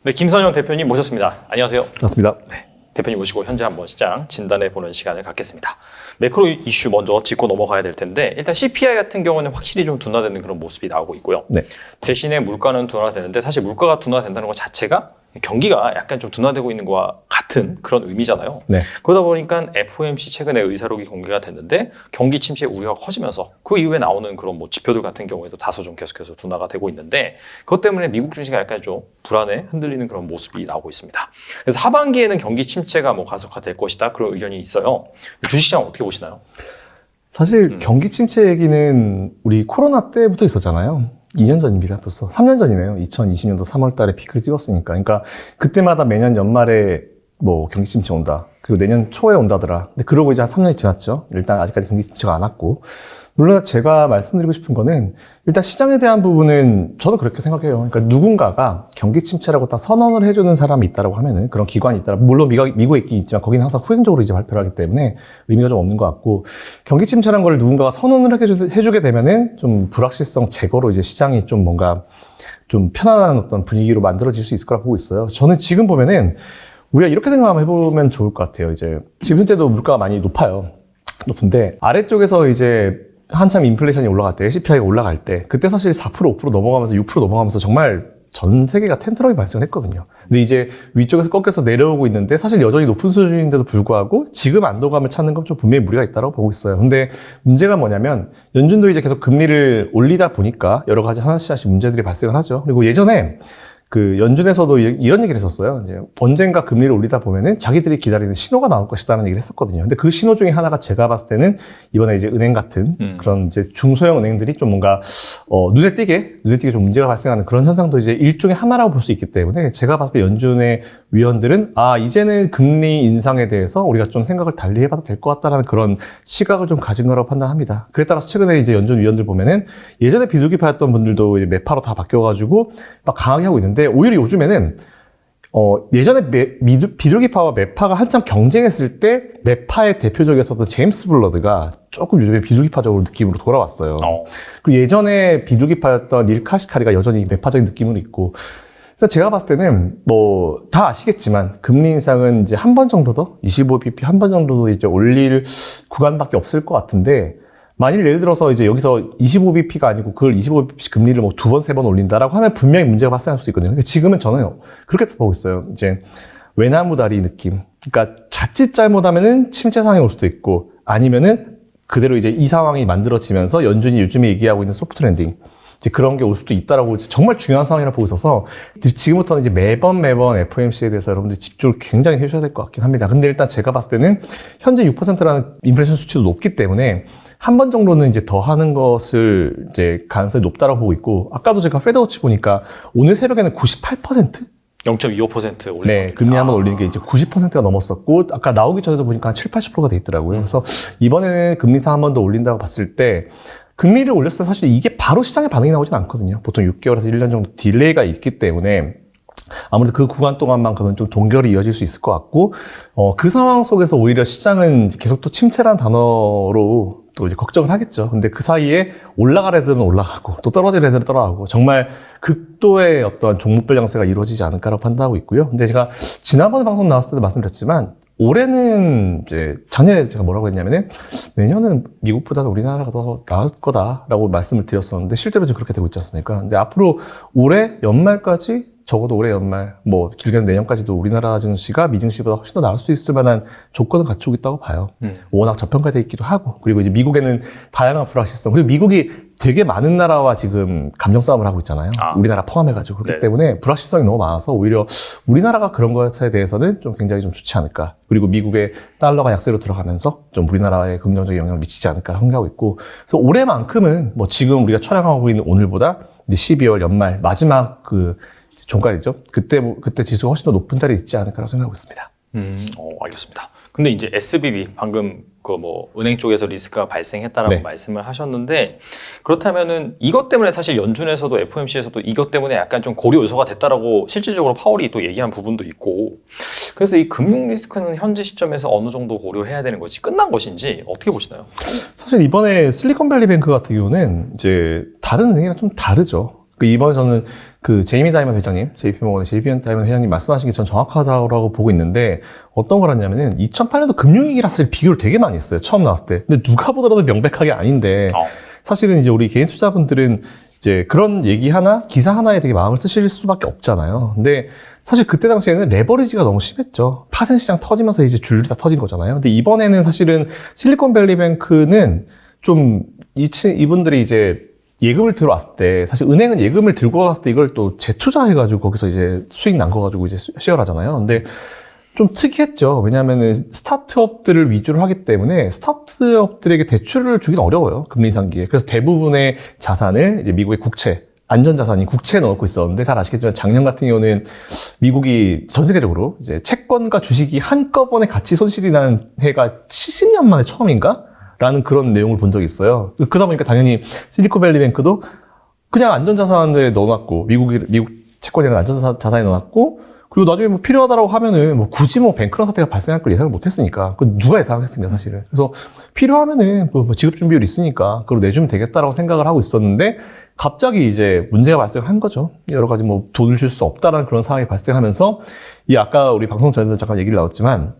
네, 김선영 대표님 모셨습니다. 안녕하세요. 반갑습니다. 네, 대표님 모시고 현재 한번 시장 진단해보는 시간을 갖겠습니다. 매크로 이슈 먼저 짚고 넘어가야 될 텐데 일단 CPI 같은 경우는 확실히 좀 둔화되는 그런 모습이 나오고 있고요. 네. 대신에 물가는 둔화되는데 사실 물가가 둔화된다는 것 자체가 경기가 약간 좀 둔화되고 있는 것과 같은 그런 의미잖아요. 네. 그러다 보니까 FOMC 최근에 의사록이 공개가 됐는데 경기 침체 우려가 커지면서 그 이후에 나오는 그런 뭐 지표들 같은 경우에도 다소 좀 계속해서 둔화가 되고 있는데 그것 때문에 미국 증시가 약간 좀 불안해 흔들리는 그런 모습이 나오고 있습니다. 그래서 하반기에는 경기 침체가 뭐 가속화될 것이다 그런 의견이 있어요. 주식시장 어떻게 보시나요? 사실 경기 침체 얘기는 우리 코로나 때부터 있었잖아요. 2년 전입니다. 벌써 3년 전이네요. 2020년도 3월 달에 피크를 찍었으니까. 그러니까 그때마다 매년 연말에 뭐 경기 침체 온다. 그리고 내년 초에 온다더라. 근데 그러고 이제 한 3년이 지났죠. 일단 아직까지 경기 침체가 안 왔고. 물론 제가 말씀드리고 싶은 거는 일단 시장에 대한 부분은 저도 그렇게 생각해요. 그러니까 누군가가 경기 침체라고 딱 선언을 해주는 사람이 있다라고 하면은 그런 기관이 있다라. 물론 미국에 있긴 있지만 거기는 항상 후행적으로 이제 발표를 하기 때문에 의미가 좀 없는 것 같고 경기 침체라는 걸 누군가가 선언을 해주게 되면은 좀 불확실성 제거로 이제 시장이 좀 뭔가 좀 편안한 어떤 분위기로 만들어질 수 있을 거라고 보고 있어요. 저는 지금 보면은 우리가 이렇게 생각 한번 해보면 좋을 것 같아요. 이제 지금 현재도 물가가 많이 높은데 아래쪽에서 이제 한참 인플레이션이 올라갈 때, CPI가 올라갈 때, 그때 사실 4%, 5% 넘어가면서 6% 넘어가면서 정말 전 세계가 텐트럼이 발생을 했거든요. 근데 이제 위쪽에서 꺾여서 내려오고 있는데 사실 여전히 높은 수준인데도 불구하고 지금 안도감을 찾는 건 좀 분명히 무리가 있다고 보고 있어요. 근데 문제가 뭐냐면 연준도 이제 계속 금리를 올리다 보니까 여러 가지 하나씩 문제들이 발생을 하죠. 그리고 예전에 그 연준에서도 이런 얘기를 했었어요. 이제 언젠가 금리를 올리다 보면은 자기들이 기다리는 신호가 나올 것이다라는 얘기를 했었거든요. 근데 그 신호 중에 하나가 제가 봤을 때는 이번에 이제 은행 같은 그런 이제 중소형 은행들이 좀 뭔가 눈에 띄게 좀 문제가 발생하는 그런 현상도 이제 일종의 하나라고 볼 수 있기 때문에 제가 봤을 때 연준의 위원들은 이제는 금리 인상에 대해서 우리가 좀 생각을 달리 해봐도 될 것 같다라는 그런 시각을 좀 가진 거라고 판단합니다. 그에 따라서 최근에 이제 연준 위원들 보면은 예전에 비둘기파였던 분들도 이제 매파로 다 바뀌어가지고 막 강하게 하고 있는데 오히려 요즘에는 예전에 비둘기파와 매파가 한참 경쟁했을 때 매파의 대표적이었던 제임스 블러드가 조금 요즘에 비둘기파적으로 느낌으로 돌아왔어요. 그리고 예전에 비둘기파였던 닐 카시카리가 여전히 매파적인 느낌으로 있고 그래서 제가 봤을 때는 뭐 다 아시겠지만 금리 인상은 이제 한 번 정도 더 25bp 한 번 정도 더 이제 올릴 구간밖에 없을 것 같은데 만일 예를 들어서 이제 여기서 25bp가 아니고 그걸 25bp 금리를 뭐 2번, 3번 올린다라고 하면 분명히 문제가 발생할 수 있거든요. 근데 지금은 저는 그렇게 보고 있어요. 이제 외나무다리 느낌. 그러니까 자칫 잘못하면은 침체 상황이 올 수도 있고 아니면은 그대로 이제 이 상황이 만들어지면서 연준이 요즘에 얘기하고 있는 소프트 랜딩. 이제 그런 게 올 수도 있다라고 정말 중요한 상황이라고 보고 있어서 지금부터는 이제 매번 FOMC에 대해서 여러분들이 집중을 굉장히 해주셔야 될 것 같긴 합니다. 근데 일단 제가 봤을 때는 현재 6%라는 인플레이션 수치도 높기 때문에 한 번 정도는 이제 더 하는 것을 이제 가능성이 높다라고 보고 있고 아까도 제가 페드워치 보니까 오늘 새벽에는 98%? 0.25% 올린 네, 금리 한번 올리는 게 이제 90%가 넘었었고 아까 나오기 전에도 보니까 한 7, 80%가 돼 있더라고요. 그래서 이번에는 금리 인상 한 번 더 올린다고 봤을 때 금리를 올렸을 때 사실 이게 바로 시장에 반응이 나오진 않거든요. 보통 6개월에서 1년 정도 딜레이가 있기 때문에 아무래도 그 구간 동안만큼은 좀 동결이 이어질 수 있을 것 같고 그 상황 속에서 오히려 시장은 계속 또 침체라는 단어로 또 이제 걱정을 하겠죠. 근데 그 사이에 올라갈 애들은 올라가고 또 떨어질 애들은 떨어가고 정말 극도의 어떤 종목별 양세가 이루어지지 않을까라고 판단하고 있고요. 근데 제가 지난번에 방송 나왔을 때도 말씀드렸지만 올해는 이제 작년에 제가 뭐라고 했냐면은 내년은 미국보다는 우리나라가 더 나을 거다라고 말씀을 드렸었는데 실제로 지금 그렇게 되고 있지 않습니까? 근데 앞으로 올해 연말까지 적어도 올해 연말, 뭐 길게는 내년까지도 우리나라 증시가 미증시보다 훨씬 더 나을 수 있을 만한 조건을 갖추고 있다고 봐요. 워낙 저평가되어 있기도 하고 그리고 이제 미국에는 다양한 불확실성 그리고 미국이 되게 많은 나라와 지금 감정 싸움을 하고 있잖아요. 우리나라 포함해가지고 그렇기 때문에 불확실성이 너무 많아서 오히려 우리나라가 그런 것에 대해서는 좀 굉장히 좀 좋지 않을까. 그리고 미국의 달러가 약세로 들어가면서 좀 우리나라에 긍정적인 영향을 미치지 않을까 생각하고 있고 그래서 올해만큼은 뭐 지금 우리가 촬영하고 있는 오늘보다 이제 12월 연말 마지막 그 종가이죠. 그때 지수가 훨씬 더 높은 자리에 있지 않을까라고 생각하고 있습니다. 알겠습니다. 근데 이제 SBB 방금 그 뭐 은행 쪽에서 리스크가 발생했다라고 말씀을 하셨는데 그렇다면은 이것 때문에 사실 연준에서도 FOMC에서도 이것 때문에 약간 좀 고려 요소가 됐다라고 실질적으로 파월이 또 얘기한 부분도 있고 그래서 이 금융 리스크는 현재 시점에서 어느 정도 고려해야 되는 것이 끝난 것인지 어떻게 보시나요? 사실 이번에 실리콘밸리뱅크 같은 경우는 이제 다른 은행이랑 좀 다르죠. 이번에 저는 그 제이미 다이먼 회장님, JP모건의 제이미 다이먼 회장님 말씀하신 게 전 정확하다고 보고 있는데 어떤 거라냐면은 2008년도 금융위기랑 사실 비교를 되게 많이 했어요. 처음 나왔을 때. 근데 누가 보더라도 명백하게 아닌데 사실은 이제 우리 개인 투자분들은 이제 그런 얘기 하나, 기사 하나에 되게 마음을 쓰실 수밖에 없잖아요. 근데 사실 그때 당시에는 레버리지가 너무 심했죠. 파생 시장 터지면서 이제 줄줄이 다 터진 거잖아요. 근데 이번에는 사실은 실리콘밸리뱅크는 좀 이분들이 이제 예금을 들어왔을 때, 사실 은행은 예금을 들고 왔을 때 이걸 또 재투자해가지고 거기서 이제 수익 난 거 가지고 이제 쉐어하잖아요. 근데 좀 특이했죠. 왜냐하면은 스타트업들을 위주로 하기 때문에 스타트업들에게 대출을 주긴 어려워요. 금리 인상기에. 그래서 대부분의 자산을 이제 미국의 국채, 안전자산인 국채에 넣고 있었는데 잘 아시겠지만 작년 같은 경우는 미국이 전 세계적으로 이제 채권과 주식이 한꺼번에 같이 손실이 나는 해가 70년 만에 처음인가? 라는 그런 내용을 본 적이 있어요. 그러다 보니까 당연히 실리콘밸리뱅크도 그냥 안전자산에 넣어놨고, 미국 채권이라는 안전자산에 넣어놨고, 그리고 나중에 뭐 필요하다라고 하면은 뭐 굳이 뭐 뱅크런 사태가 발생할 걸 예상을 못 했으니까. 그 누가 예상했습니까, 사실은. 그래서 필요하면은 뭐 지급 준비율 있으니까 그걸 내주면 되겠다라고 생각을 하고 있었는데 갑자기 이제 문제가 발생한 거죠. 여러 가지 뭐 돈을 줄 수 없다라는 그런 상황이 발생하면서 이 아까 우리 방송 전에도 잠깐 얘기를 나눴지만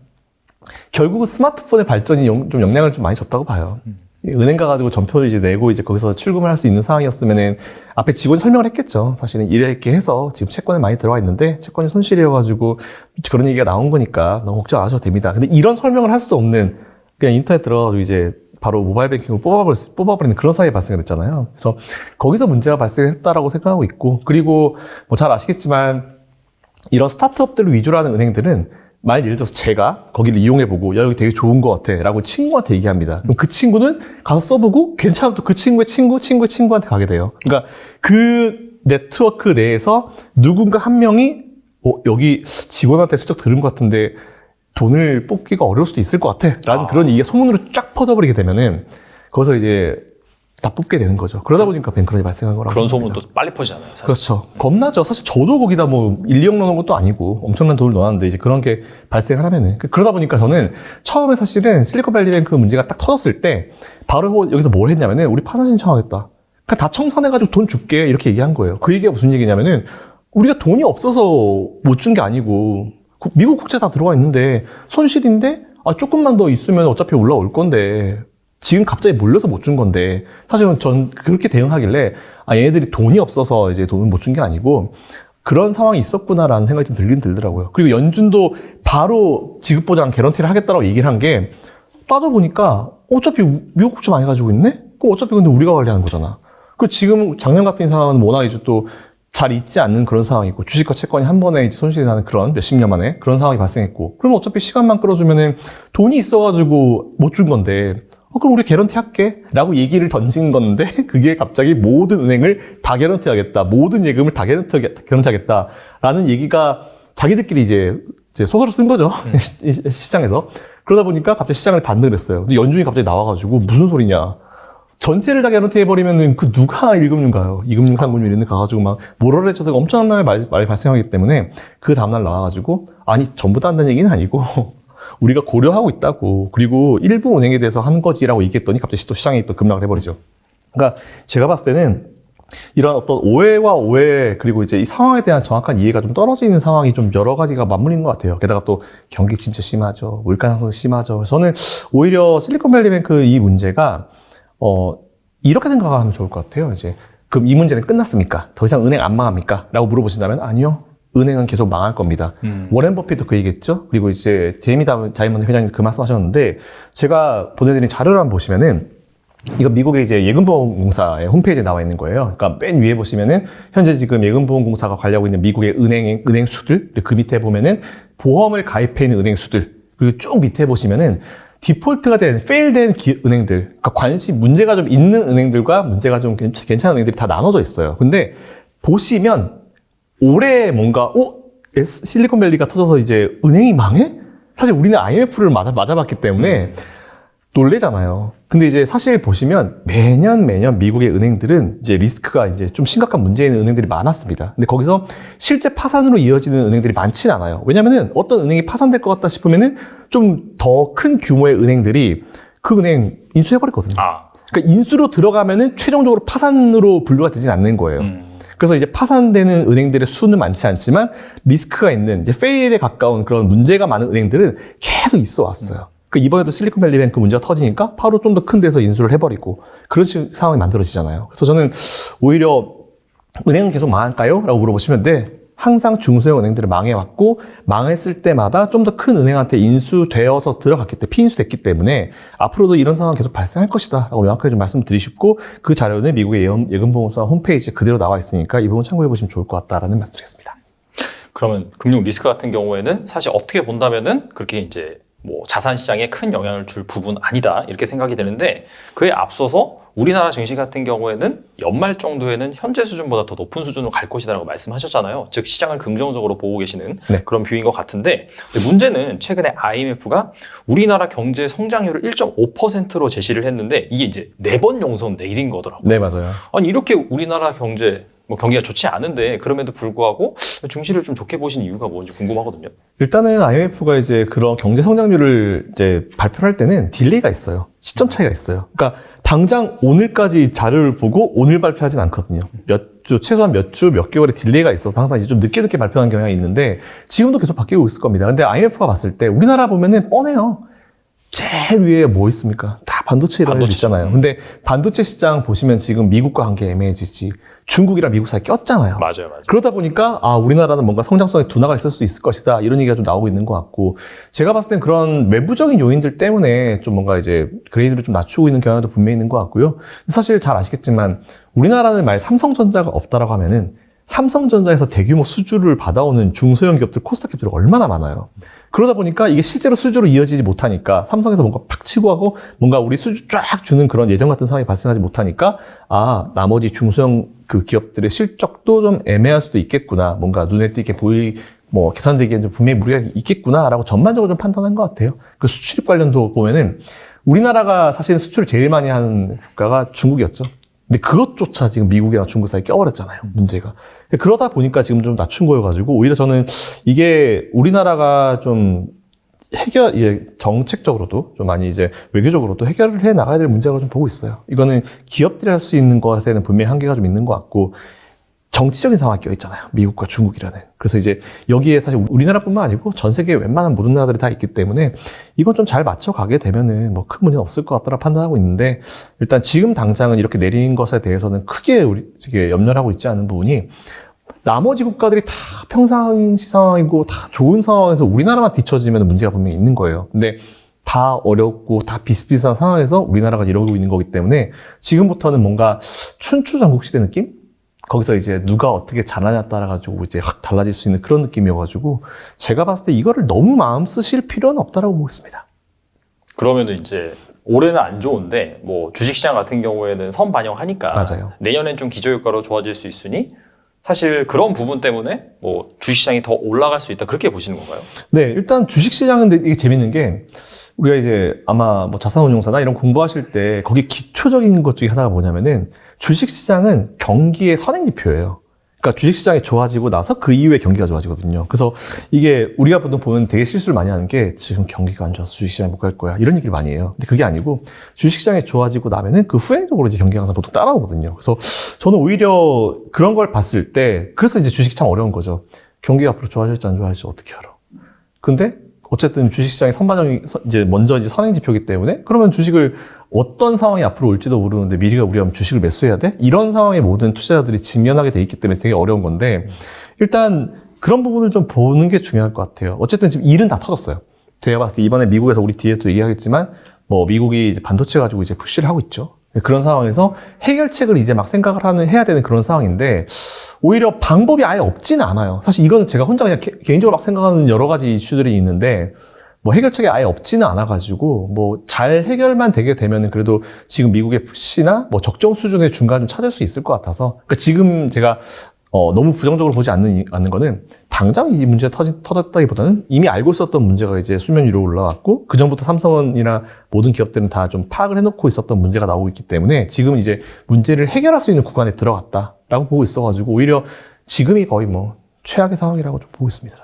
결국은 스마트폰의 발전이 좀 영향을 좀 많이 줬다고 봐요. 은행 가가지고 전표 이제 내고 이제 거기서 출금을 할 수 있는 상황이었으면은 앞에 직원이 설명을 했겠죠. 사실은 이렇게 해서 지금 채권에 많이 들어와 있는데 채권이 손실이어가지고 그런 얘기가 나온 거니까 너무 걱정 안 하셔도 됩니다. 근데 이런 설명을 할 수 없는 그냥 인터넷 들어가지고 이제 바로 모바일 뱅킹으로 뽑아버리는 그런 상황이 발생을 했잖아요. 그래서 거기서 문제가 발생했다라고 생각하고 있고 그리고 뭐 잘 아시겠지만 이런 스타트업들을 위주로 하는 은행들은 만약 예를 들어서 제가 거기를 이용해보고 야 여기 되게 좋은 것 같아 라고 친구한테 얘기합니다. 그럼 그 친구는 가서 써보고 괜찮으면 또 그 친구의 친구의 친구한테 가게 돼요. 그러니까 그 네트워크 내에서 누군가 한 명이 여기 직원한테 슬쩍 들은 것 같은데 돈을 뽑기가 어려울 수도 있을 것 같아 라는 그런 얘기가 소문으로 쫙 퍼져버리게 되면은 거기서 이제 다 뽑게 되는 거죠. 그러다 보니까 뱅크런이 발생한 거라고. 그런 소문도 빨리 퍼지잖아요. 사실. 그렇죠. 겁나죠. 사실 저도 거기다 뭐 1, 2억 넣는 것도 아니고 엄청난 돈을 넣었는데 이제 그런 게 발생을 하면은. 그러다 보니까 저는 처음에 사실은 실리콘밸리뱅크 문제가 딱 터졌을 때 바로 여기서 뭘 했냐면은 우리 파산 신청하겠다. 그냥 다 청산해가지고 돈 줄게. 이렇게 얘기한 거예요. 그 얘기가 무슨 얘기냐면은 우리가 돈이 없어서 못 준 게 아니고 미국 국채 다 들어와 있는데 손실인데 조금만 더 있으면 어차피 올라올 건데 지금 갑자기 몰려서 못 준 건데 사실은 전 그렇게 대응하길래 얘네들이 돈이 없어서 이제 돈을 못 준 게 아니고 그런 상황이 있었구나라는 생각이 좀 들긴 들더라고요. 그리고 연준도 바로 지급보장 개런티를 하겠다라고 얘기를 한 게 따져보니까 어차피 미국 국채 많이 가지고 있네? 그럼 어차피 근데 우리가 관리하는 거잖아. 그리고 지금 작년 같은 상황은 워낙 이제 또 잘 있지 않는 그런 상황이고 주식과 채권이 한 번에 이제 손실이 나는 그런 몇십 년 만에 그런 상황이 발생했고 그럼 어차피 시간만 끌어주면은 돈이 있어가지고 못 준 건데 그럼 우리 개런티 할게 라고 얘기를 던진 건데 그게 갑자기 모든 은행을 다 개런티 하겠다 모든 예금을 다 개런티 하겠다 라는 얘기가 자기들끼리 이제 소설을 쓴 거죠. 시장에서. 그러다 보니까 갑자기 시장을 반등을 했어요. 근데 연준이 갑자기 나와가지고 무슨 소리냐 전체를 다 개런티 해버리면은 그 누가 1금융 가요? 2금융, 3금융 이런 데 가가지고 막 모럴레저가 엄청난 말이 발생하기 때문에 그 다음날 나와가지고 아니 전부 다 한다는 얘기는 아니고 우리가 고려하고 있다고 그리고 일부 은행에 대해서 한 거지라고 얘기했더니 갑자기 또 시장이 또 급락을 해버리죠. 그러니까 제가 봤을 때는 이런 어떤 오해와 오해 그리고 이제 이 상황에 대한 정확한 이해가 좀 떨어지는 상황이 좀 여러 가지가 맞물린 것 같아요. 게다가 또 경기 침체 심하죠. 물가 상승 심하죠. 저는 오히려 실리콘밸리뱅크 이 문제가 이렇게 생각하면 좋을 것 같아요. 이제 그럼 이 문제는 끝났습니까? 더 이상 은행 안 망합니까? 라고 물어보신다면 아니요. 은행은 계속 망할 겁니다. 워렌 버핏도 그 얘기했죠. 그리고 이제 제이미 다이먼 회장님 그 말씀하셨는데 제가 보내드린 자료를 한번 보시면은 이거 미국의 이제 예금보험공사의 홈페이지에 나와 있는 거예요. 그러니까 맨 위에 보시면은 현재 지금 예금보험공사가 관리하고 있는 미국의 은행 수들 그 밑에 보면은 보험을 가입해 있는 은행 수들 그리고 쭉 밑에 보시면은 디폴트가 된, 페일된 은행들, 그러니까 문제가 좀 있는 은행들과 문제가 좀 괜찮은 은행들이 다 나눠져 있어요. 근데 보시면 올해 뭔가 실리콘밸리가 터져서 이제 은행이 망해? 사실 우리는 IMF를 맞아봤기 때문에 놀래잖아요. 근데 이제 사실 보시면 매년 미국의 은행들은 이제 리스크가 이제 좀 심각한 문제 있는 은행들이 많았습니다. 근데 거기서 실제 파산으로 이어지는 은행들이 많지는 않아요. 왜냐면은 어떤 은행이 파산될 것 같다 싶으면은 좀 더 큰 규모의 은행들이 그 은행 인수해버리거든요. 그러니까 인수로 들어가면은 최종적으로 파산으로 분류가 되진 않는 거예요. 그래서 이제 파산되는 은행들의 수는 많지 않지만 리스크가 있는 이제 페일에 가까운 그런 문제가 많은 은행들은 계속 있어 왔어요. 그 이번에도 실리콘밸리뱅크 문제가 터지니까 바로 좀 더 큰 데서 인수를 해버리고 그런 상황이 만들어지잖아요. 그래서 저는 오히려 은행은 계속 망할까요? 라고 물어보시면 항상 중소형 은행들을 망해왔고 망했을 때마다 좀 더 큰 은행한테 인수되어서 들어갔기 때문에 피인수됐기 때문에 앞으로도 이런 상황이 계속 발생할 것이다 라고 명확하게 좀 말씀드리고 싶고 그 자료는 미국의 예금보험사 홈페이지에 그대로 나와 있으니까 이 부분 참고해 보시면 좋을 것 같다라는 말씀 드리겠습니다. 그러면 금융 리스크 같은 경우에는 사실 어떻게 본다면은 그렇게 이제 뭐 자산 시장에 큰 영향을 줄 부분 아니다 이렇게 생각이 되는데 그에 앞서서 우리나라 증시 같은 경우에는 연말 정도에는 현재 수준보다 더 높은 수준으로 갈 것이다라고 말씀하셨잖아요. 즉 시장을 긍정적으로 보고 계시는 네. 그런 뷰인 것 같은데 문제는 최근에 IMF가 우리나라 경제 성장률을 1.5%로 제시를 했는데 이게 이제 4번 용선 내린 거더라고요. 네, 맞아요. 아니 이렇게 우리나라 경제 경기가 좋지 않은데 그럼에도 불구하고 증시를 좀 좋게 보신 이유가 뭔지 궁금하거든요. 일단은 IMF가 이제 그런 경제 성장률을 이제 발표를 할 때는 딜레이가 있어요. 시점 차이가 있어요. 그러니까 당장 오늘까지 자료를 보고 오늘 발표하진 않거든요. 최소한 몇 주, 몇 개월의 딜레이가 있어서 항상 이제 좀 늦게 발표하는 경향이 있는데 지금도 계속 바뀌고 있을 겁니다. 근데 IMF가 봤을 때 우리나라 보면은 뻔해요. 제일 위에 뭐 있습니까? 다 반도체 이런 거 있잖아요. 근데 반도체 시장 보시면 지금 미국과 관계 애매해지지. 중국이랑 미국 사이에 꼈잖아요. 맞아요. 그러다 보니까 우리나라는 뭔가 성장성에 둔화가 있을 수 있을 것이다 이런 얘기가 좀 나오고 있는 것 같고 제가 봤을 땐 그런 외부적인 요인들 때문에 좀 뭔가 이제 그레이드를 좀 낮추고 있는 경향도 분명히 있는 것 같고요. 사실 잘 아시겠지만 우리나라는 만약 삼성전자가 없다라고 하면은 삼성전자에서 대규모 수주를 받아오는 중소형 기업들, 코스닥 기업들이 얼마나 많아요. 그러다 보니까 이게 실제로 수주로 이어지지 못하니까 삼성에서 뭔가 팍 치고 하고 뭔가 우리 수주 쫙 주는 그런 예전 같은 상황이 발생하지 못하니까 나머지 중소형 그 기업들의 실적도 좀 애매할 수도 있겠구나. 뭔가 눈에 띄게 계산되기엔 좀 분명히 무리가 있겠구나라고 전반적으로 좀 판단한 것 같아요. 그 수출입 관련도 보면은 우리나라가 사실 수출을 제일 많이 하는 국가가 중국이었죠. 근데 그것조차 지금 미국이랑 중국 사이에 껴버렸잖아요, 문제가. 그러다 보니까 지금 좀 낮춘 거여가지고, 오히려 저는 이게 우리나라가 좀 정책적으로도 좀 많이 이제 외교적으로도 해결을 해 나가야 될 문제라고 좀 보고 있어요. 이거는 기업들이 할 수 있는 것에는 분명히 한계가 좀 있는 것 같고, 정치적인 상황이 껴있잖아요. 미국과 중국이라는. 그래서 이제 여기에 사실 우리나라뿐만 아니고 전 세계 웬만한 모든 나라들이 다 있기 때문에 이건 좀 잘 맞춰가게 되면은 뭐 큰 문제는 없을 것 같다라 판단하고 있는데 일단 지금 당장은 이렇게 내린 것에 대해서는 크게 우리 염려를 하고 있지 않은 부분이 나머지 국가들이 다 평상시 상황이고 다 좋은 상황에서 우리나라만 뒤처지면 문제가 분명히 있는 거예요. 근데 다 어렵고 다 비슷비슷한 상황에서 우리나라가 이러고 있는 거기 때문에 지금부터는 뭔가 춘추전국시대 느낌? 거기서 이제 누가 어떻게 잘하냐 따라가지고 이제 확 달라질 수 있는 그런 느낌이어가지고 제가 봤을 때 이거를 너무 마음 쓰실 필요는 없다라고 보고 있습니다. 그러면은 이제 올해는 안 좋은데 뭐 주식시장 같은 경우에는 선반영하니까 맞아요. 내년엔 좀 기저효과로 좋아질 수 있으니 사실 그런 부분 때문에 뭐 주식시장이 더 올라갈 수 있다 그렇게 보시는 건가요? 네, 일단 주식시장은 이게 재밌는 게 우리가 이제 아마 뭐 자산운용사나 이런 공부하실 때 거기 기초적인 것 중에 하나가 뭐냐면은 주식시장은 경기의 선행지표예요. 그러니까 주식시장이 좋아지고 나서 그 이후에 경기가 좋아지거든요. 그래서 이게 우리가 보면 되게 실수를 많이 하는 게 지금 경기가 안 좋아서 주식시장에 못 갈 거야. 이런 얘기를 많이 해요. 근데 그게 아니고 주식시장이 좋아지고 나면은 그 후행적으로 이제 경기가 항상 보통 따라오거든요. 그래서 저는 오히려 그런 걸 봤을 때 그래서 이제 주식 참 어려운 거죠. 경기가 앞으로 좋아질지 안 좋아질지 어떻게 알아. 근데 어쨌든 주식시장이 선반영이 이제 먼저 이제 선행지표이기 때문에 그러면 주식을 어떤 상황이 앞으로 올지도 모르는데 미리가 우리가 주식을 매수해야 돼? 이런 상황에 모든 투자자들이 직면하게 돼 있기 때문에 되게 어려운 건데 일단 그런 부분을 좀 보는 게 중요할 것 같아요. 어쨌든 지금 일은 다 터졌어요. 제가 봤을 때 이번에 미국에서 우리 뒤에 또 얘기하겠지만 뭐 미국이 이제 반도체 가지고 이제 푸시를 하고 있죠. 그런 상황에서 해결책을 이제 막 생각을 해야 되는 그런 상황인데 오히려 방법이 아예 없지는 않아요. 사실 이거는 제가 혼자 그냥 개인적으로 막 생각하는 여러 가지 이슈들이 있는데 뭐 해결책이 아예 없지는 않아가지고 뭐 잘 해결만 되게 되면은 그래도 지금 미국의 푸시나 뭐 적정 수준의 중간 좀 찾을 수 있을 것 같아서 그러니까 지금 제가 너무 부정적으로 보지 않는 거는 당장 이 문제가 터졌다기보다는 이미 알고 있었던 문제가 이제 수면 위로 올라왔고 그 전부터 삼성이나 모든 기업들은 다 좀 파악을 해놓고 있었던 문제가 나오고 있기 때문에 지금은 이제 문제를 해결할 수 있는 구간에 들어갔다라고 보고 있어가지고 오히려 지금이 거의 뭐 최악의 상황이라고 좀 보고 있습니다.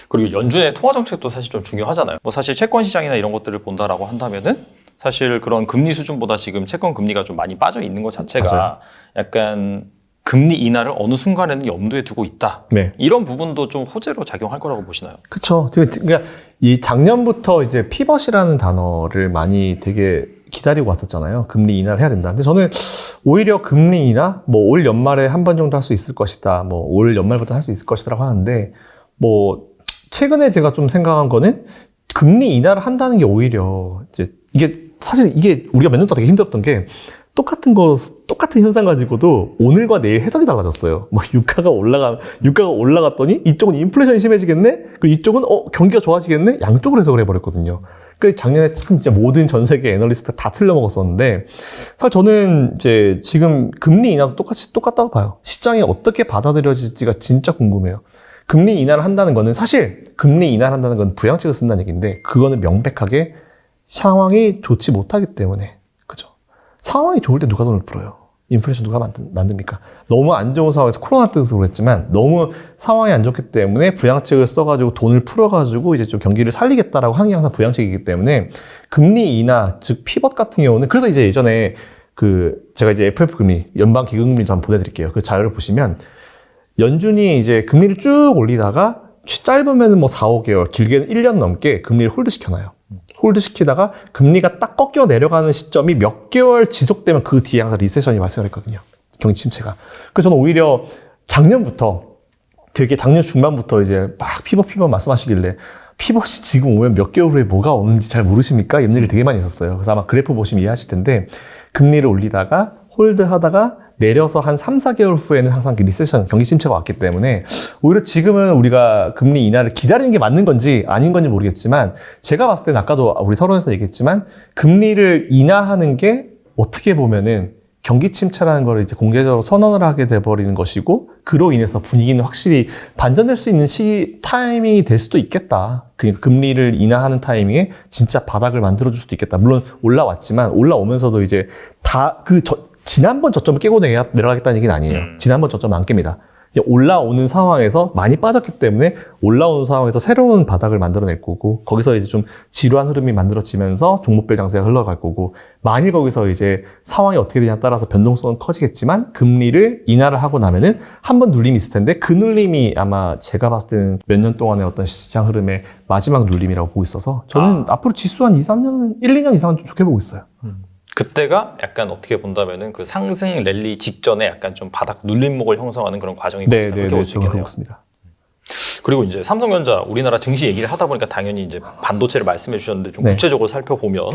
그리고 연준의 통화 정책도 사실 좀 중요하잖아요. 뭐 사실 채권 시장이나 이런 것들을 본다라고 한다면은 사실 그런 금리 수준보다 지금 채권 금리가 좀 많이 빠져 있는 것 자체가 맞아요. 약간 금리 인하를 어느 순간에는 염두에 두고 있다. 네. 이런 부분도 좀 호재로 작용할 거라고 보시나요? 그쵸. 그러니까 이 작년부터 이제 피벗이라는 단어를 많이 되게 기다리고 왔었잖아요. 금리 인하를 해야 된다. 근데 저는 오히려 금리 인하, 뭐 올 연말에 한 번 정도 할 수 있을 것이다. 뭐 올 연말부터 할 수 있을 것이다라고 하는데, 뭐 최근에 제가 좀 생각한 거는 금리 인하를 한다는 게 오히려 이제 사실 이게 우리가 몇 년 동안 되게 힘들었던 게 똑같은 현상 가지고도 오늘과 내일 해석이 달라졌어요. 뭐 유가가 올라갔더니 이쪽은 인플레이션이 심해지겠네? 그리고 이쪽은 경기가 좋아지겠네? 양쪽으로 해석을 해버렸거든요. 그 작년에 참 진짜 모든 전 세계 애널리스트 다 틀려먹었었는데, 사실 저는 이제 지금 금리 인하도 똑같다고 봐요. 시장이 어떻게 받아들여질지가 진짜 궁금해요. 금리 인하를 한다는 거는 사실 금리 인하를 한다는 건 부양책을 쓴다는 얘기인데, 그거는 명백하게 상황이 좋지 못하기 때문에, 그죠? 상황이 좋을 때 누가 돈을 풀어요? 인플레이션 누가 만듭니까? 너무 안 좋은 상황에서 코로나 때도 그랬지만 너무 상황이 안 좋기 때문에 부양책을 써가지고 돈을 풀어가지고 이제 좀 경기를 살리겠다라고 하는 게 항상 부양책이기 때문에 금리 인하, 즉 피벗 같은 경우는 그래서 이제 예전에 제가 이제 FF 금리, 연방 기금리도 한번 보내드릴게요. 그 자료를 보시면 연준이 이제 금리를 쭉 올리다가 짧으면 뭐 4, 5개월, 길게는 1년 넘게 금리를 홀드 시켜놔요. 홀드 시키다가 금리가 딱 꺾여 내려가는 시점이 몇 개월 지속되면 그 뒤에 항상 리세션이 발생을 했거든요. 경기 침체가. 그래서 저는 오히려 작년 중반부터 이제 막 피벗 말씀하시길래 피벗이 지금 오면 몇 개월 후에 뭐가 오는지 잘 모르십니까? 이런 일이 되게 많이 있었어요. 그래서 아마 그래프 보시면 이해하실 텐데 금리를 올리다가 홀드 하다가 내려서 한 3, 4개월 후에는 항상 리세션, 경기 침체가 왔기 때문에 오히려 지금은 우리가 금리 인하를 기다리는 게 맞는 건지 아닌 건지 모르겠지만 제가 봤을 때는 아까도 우리 서론에서 얘기했지만 금리를 인하하는 게 어떻게 보면은 경기 침체라는 걸 이제 공개적으로 선언을 하게 돼버리는 것이고 그로 인해서 분위기는 확실히 반전될 수 있는 타이밍이 될 수도 있겠다. 그러니까 금리를 인하하는 타이밍에 진짜 바닥을 만들어줄 수도 있겠다. 물론 올라왔지만 올라오면서도 이제 지난번 저점을 깨고 내려가겠다는 얘기는 아니에요. 지난번 저점은 안 깹니다. 이제 올라오는 상황에서 많이 빠졌기 때문에 올라오는 상황에서 새로운 바닥을 만들어낼 거고 거기서 이제 좀 지루한 흐름이 만들어지면서 종목별 장세가 흘러갈 거고 만일 거기서 이제 상황이 어떻게 되냐에 따라서 변동성은 커지겠지만 금리를 인하를 하고 나면은 한 번 눌림이 있을 텐데 그 눌림이 아마 제가 봤을 때는 몇 년 동안의 어떤 시장 흐름의 마지막 눌림이라고 보고 있어서 저는 앞으로 지수 한 1, 2년 이상은 좀 좋게 보고 있어요. 그때가 약간 어떻게 본다면은 그 상승 랠리 직전에 약간 좀 바닥 눌림목을 형성하는 그런 과정이 있다. 그렇게 볼 수 있겠네요. 그리고 이제 삼성전자 우리나라 증시 얘기를 하다 보니까 당연히 이제 반도체를 말씀해 주셨는데 좀 구체적으로 살펴보면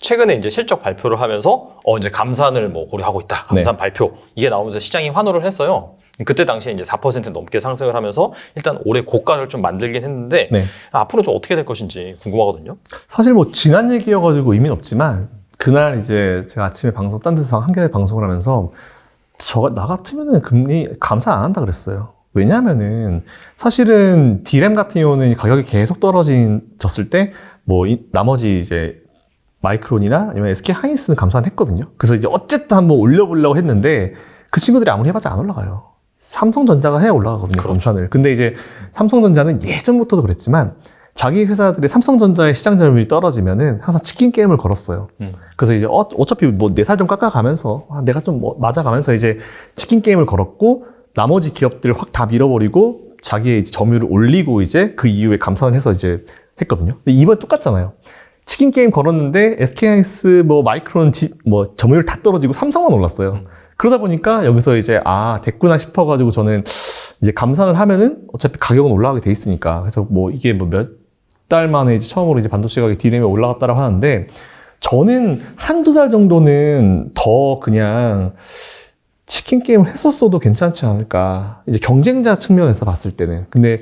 최근에 이제 실적 발표를 하면서 이제 감산을 뭐 고려하고 있다. 감산 발표 이게 나오면서 시장이 환호를 했어요. 그때 당시에 이제 4% 넘게 상승을 하면서 일단 올해 고가를 좀 만들긴 했는데 앞으로 좀 어떻게 될 것인지 궁금하거든요. 사실 뭐 지난 얘기여가지고 의미는 없지만 그날 이제 제가 아침에 딴 데서 한겨레 방송을 하면서 나 같으면은 금리 감산 안 한다 그랬어요. 왜냐면은 사실은 D램 같은 경우는 가격이 계속 떨어졌을 때 뭐 나머지 이제 마이크론이나 아니면 SK 하이닉스는 감산을 했거든요. 그래서 이제 어쨌든 한번 올려보려고 했는데 그 친구들이 아무리 해봤자 안 올라가요. 삼성전자가 해야 올라가거든요. 감산을. 근데 이제 삼성전자는 예전부터도 그랬지만 자기 회사들의 삼성전자의 시장 점유율이 떨어지면은 항상 치킨 게임을 걸었어요. 그래서 이제 어차피 뭐 내 살 좀 깎아가면서 내가 좀 뭐 맞아가면서 이제 치킨 게임을 걸었고 나머지 기업들 확 다 밀어버리고 자기의 이제 점유율을 올리고 이제 그 이후에 감산을 해서 이제 했거든요. 근데 이번에 똑같잖아요. 치킨 게임 걸었는데 SK하이닉스 뭐 마이크론 뭐 점유율 다 떨어지고 삼성만 올랐어요. 그러다 보니까 여기서 이제 됐구나 싶어가지고 저는 이제 감산을 하면은 어차피 가격은 올라가게 돼 있으니까 그래서 뭐 이게 뭐 몇 달 만에 이제 처음으로 이제 반도체 가격이 D램이 올라갔다라고 하는데 저는 한두 달 정도는 더 그냥 치킨 게임을 했었어도 괜찮지 않을까. 이제 경쟁자 측면에서 봤을 때는. 근데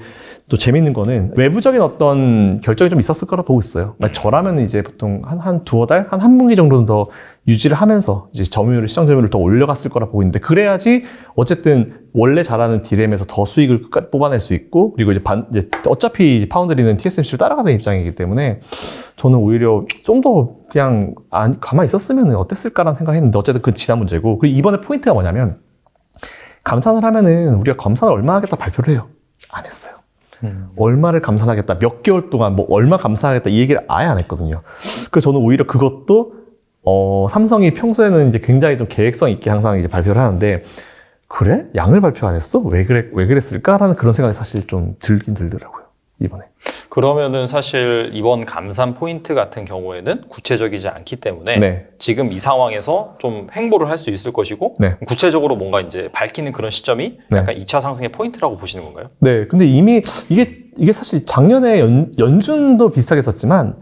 또 재밌는 거는 외부적인 어떤 결정이 좀 있었을 거라 보고 있어요. 저라면 이제 보통 한 두어 달, 한 분기 정도는 더 유지를 하면서 이제 시장 점유율을 더 올려갔을 거라 보고 있는데 그래야지 어쨌든 원래 잘하는 D램에서 더 수익을 뽑아낼 수 있고 그리고 이제 어차피 파운드리는 TSMC를 따라가는 입장이기 때문에 저는 오히려 좀 더 그냥 가만히 있었으면 어땠을까라는 생각했는데 어쨌든 그 지난 문제고 그리고 이번에 포인트가 뭐냐면 감산을 하면은 우리가 감산을 얼마 하겠다 발표를 해요. 안 했어요. 얼마를 감산하겠다, 몇 개월 동안 뭐 얼마 감산하겠다 이 얘기를 아예 안 했거든요. 그래서 저는 오히려 그것도 삼성이 평소에는 이제 굉장히 좀 계획성 있게 항상 이제 발표를 하는데 그래? 양을 발표 안 했어? 왜 그랬을까라는 그런 생각이 사실 좀 들긴 들더라고요, 이번에. 그러면은 사실 이번 감산 포인트 같은 경우에는 구체적이지 않기 때문에 네. 지금 이 상황에서 좀 행보를 할 수 있을 것이고 네. 구체적으로 뭔가 이제 밝히는 그런 시점이 네. 약간 2차 상승의 포인트라고 보시는 건가요? 네. 근데 이미 이게 사실 작년에 연준도 비슷하게 썼지만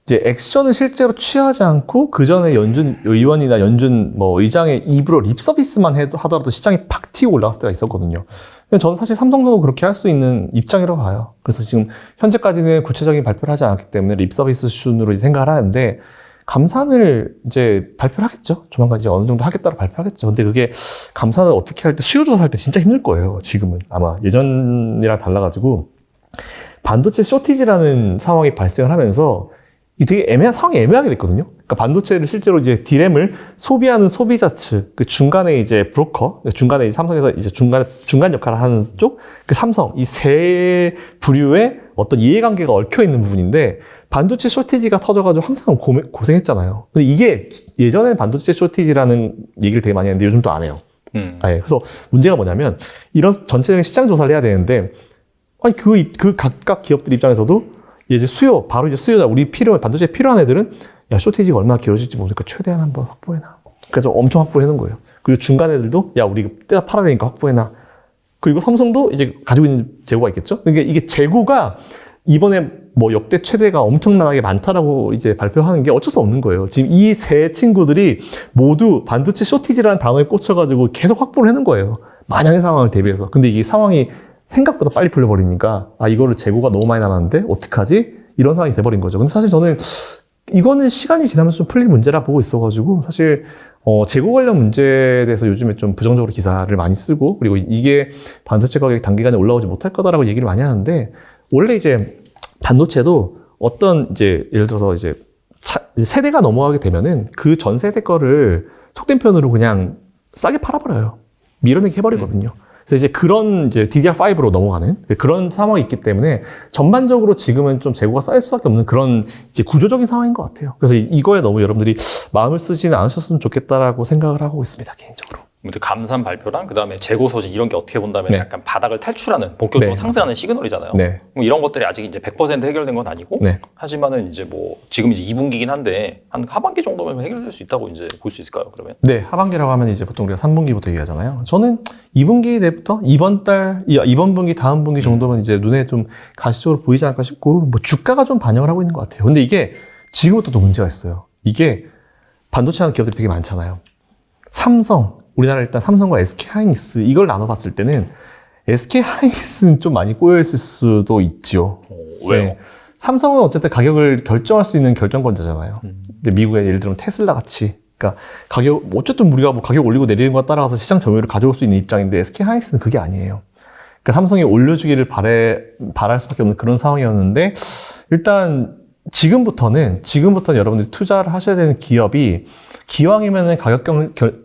이제 액션을 실제로 취하지 않고 그 전에 연준 의원이나 연준 뭐 의장의 입으로 립 서비스만 하더라도 시장이 팍 튀고 올라갔을 때가 있었거든요. 근데 저는 사실 삼성도 그렇게 할 수 있는 입장이라고 봐요. 그래서 지금 현재까지는 구체적인 발표를 하지 않았기 때문에 립 서비스 수준으로 이제 생각을 하는데 감산을 이제 발표를 하겠죠. 조만간 이제 어느 정도 하겠다고 발표하겠죠. 근데 그게 감산을 어떻게 할 때 수요 조사할 때 진짜 힘들 거예요. 지금은 아마 예전이랑 달라가지고 반도체 쇼티지라는 상황이 발생을 하면서 이 되게 상황이 애매하게 됐거든요. 그러니까 반도체를 실제로 이제 디램을 소비하는 소비자 측, 그 중간에 이제 브로커, 중간에 이제 삼성에서 이제 중간 역할을 하는 쪽, 그 삼성, 이 세 부류의 어떤 이해관계가 얽혀 있는 부분인데, 반도체 쇼티지가 터져가지고 항상 고생했잖아요. 근데 이게 예전에는 반도체 쇼티지라는 얘기를 되게 많이 했는데 요즘 또 안 해요. 예, 그래서 문제가 뭐냐면, 이런 전체적인 시장 조사를 해야 되는데, 아니, 그 각각 기업들 입장에서도 이제 바로 이제 수요자, 반도체 필요한 애들은, 야, 쇼티지가 얼마나 길어질지 모르니까 최대한 한번 확보해놔. 그래서 엄청 확보해놓은 거예요. 그리고 중간 애들도, 야, 우리 때가 팔아야 되니까 확보해놔. 그리고 삼성도 이제 가지고 있는 재고가 있겠죠? 그러니까 이게 재고가 이번에 뭐 역대 최대가 엄청나게 많다라고 이제 발표하는 게 어쩔 수 없는 거예요. 지금 이 세 친구들이 모두 반도체 쇼티지라는 단어에 꽂혀가지고 계속 확보를 해놓은 거예요. 만약의 상황을 대비해서. 근데 이게 상황이 생각보다 빨리 풀려버리니까, 이거를 재고가 너무 많이 남았는데, 어떡하지? 이런 상황이 돼버린 거죠. 근데 사실 저는, 이거는 시간이 지나면서 좀 풀릴 문제라 보고 있어가지고, 사실, 재고 관련 문제에 대해서 요즘에 좀 부정적으로 기사를 많이 쓰고, 그리고 이게 반도체 가격이 단기간에 올라오지 못할 거다라고 얘기를 많이 하는데, 원래 이제 반도체도 어떤 이제, 예를 들어서 이제, 세대가 넘어가게 되면은 그 전 세대 거를 속된 표현으로 그냥 싸게 팔아버려요. 밀어내기 해버리거든요. 그래서 이제 그런 이제 DDR5로 넘어가는 그런 상황이 있기 때문에 전반적으로 지금은 좀 재고가 쌓일 수밖에 없는 그런 이제 구조적인 상황인 것 같아요. 그래서 이거에 너무 여러분들이 마음을 쓰지는 않으셨으면 좋겠다라고 생각을 하고 있습니다, 개인적으로. 감산 발표랑 그다음에 재고 소진 이런 게 어떻게 본다면 네. 약간 바닥을 탈출하는 본격적으로 네. 상승하는 시그널이잖아요. 네. 뭐 이런 것들이 아직 이제 100% 해결된 건 아니고 네. 하지만은 이제 뭐 지금 이제 2분기긴 한데 한 하반기 정도면 해결될 수 있다고 이제 볼 수 있을까요? 그러면? 네, 하반기라고 하면 이제 보통 우리가 3분기부터 얘기하잖아요. 저는 2분기 내부터 이번 분기, 다음 분기 정도면 이제 눈에 좀 가시적으로 보이지 않을까 싶고, 뭐 주가가 좀 반영을 하고 있는 것 같아요. 근데 이게 지금부터 또 문제가 있어요. 이게 반도체 하는 기업들이 되게 많잖아요. 우리나라 일단 삼성과 SK 하이닉스 이걸 나눠봤을 때는 SK 하이닉스는 좀 많이 꼬여있을 수도 있죠. 왜요? 네. 삼성은 어쨌든 가격을 결정할 수 있는 결정권자잖아요. 근데 미국의 예를 들면 테슬라 같이, 그러니까 어쨌든 우리가 뭐 가격 올리고 내리는 거에 따라서 시장 점유율을 가져올 수 있는 입장인데 SK 하이닉스는 그게 아니에요. 그러니까 삼성이 올려주기를 바랄 수밖에 없는 그런 상황이었는데, 일단 지금부터는 여러분들이 투자를 하셔야 되는 기업이 기왕이면은 가격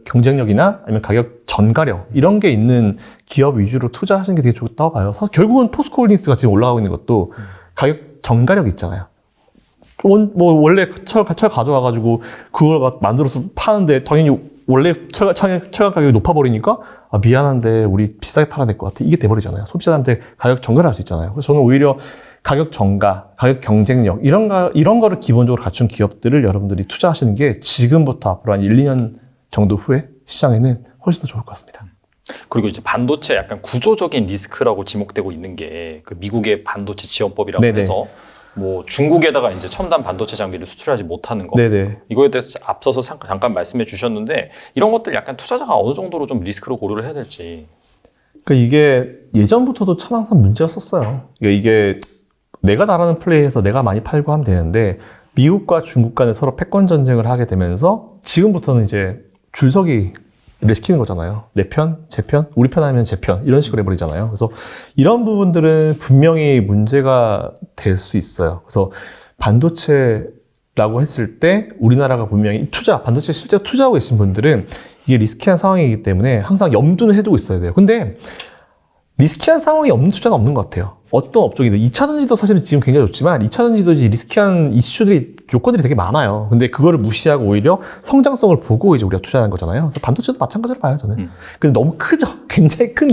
경쟁력이나 아니면 가격 전가력 이런 게 있는 기업 위주로 투자하시는 게 되게 좋다고 봐요. 결국은 포스코홀딩스가 지금 올라가고 있는 것도 가격 전가력 있잖아요. 뭐 원래 철 가져와가지고 그걸 만들어서 파는데 당연히 원래 철강 가격이 높아버리니까 미안한데 우리 비싸게 팔아야 될 것 같아. 이게 돼버리잖아요. 소비자한테 가격 전가를 할 수 있잖아요. 그래서 저는 오히려 가격 전가, 가격 경쟁력 이런 거를 기본적으로 갖춘 기업들을 여러분들이 투자하시는 게 지금부터 앞으로 한 1, 2년 정도 후에 시장에는 훨씬 더 좋을 것 같습니다. 그리고 이제 반도체 약간 구조적인 리스크라고 지목되고 있는 게 그 미국의 반도체 지원법이라고 네네. 해서 뭐 중국에다가 이제 첨단 반도체 장비를 수출하지 못하는 거. 네네. 이거에 대해서 앞서서 잠깐 말씀해 주셨는데 이런 것들 약간 투자자가 어느 정도로 좀 리스크를 고려를 해야 될지. 그러니까 이게 예전부터도 참 항상 문제였었어요. 이게 내가 잘하는 플레이에서 내가 많이 팔고 하면 되는데 미국과 중국 간에 서로 패권 전쟁을 하게 되면서 지금부터는 이제 줄서기를 시키는 거잖아요. 내 편, 제 편, 우리 편 아니면 제 편 이런 식으로 해버리잖아요. 그래서 이런 부분들은 분명히 문제가 될 수 있어요. 그래서 반도체라고 했을 때 우리나라가 분명히 반도체 실제로 투자하고 계신 분들은 이게 리스키한 상황이기 때문에 항상 염두는 해두고 있어야 돼요. 근데 리스키한 상황이 없는 투자는 없는 것 같아요. 어떤 업종이든 2차 전지도 사실은 지금 굉장히 좋지만 2차 전지도 이제 리스키한 이슈들이 요건들이 되게 많아요. 근데 그거를 무시하고 오히려 성장성을 보고 이제 우리가 투자하는 거잖아요. 그래서 반도체도 마찬가지로 봐요, 저는. 근데 너무 크죠. 굉장히 큰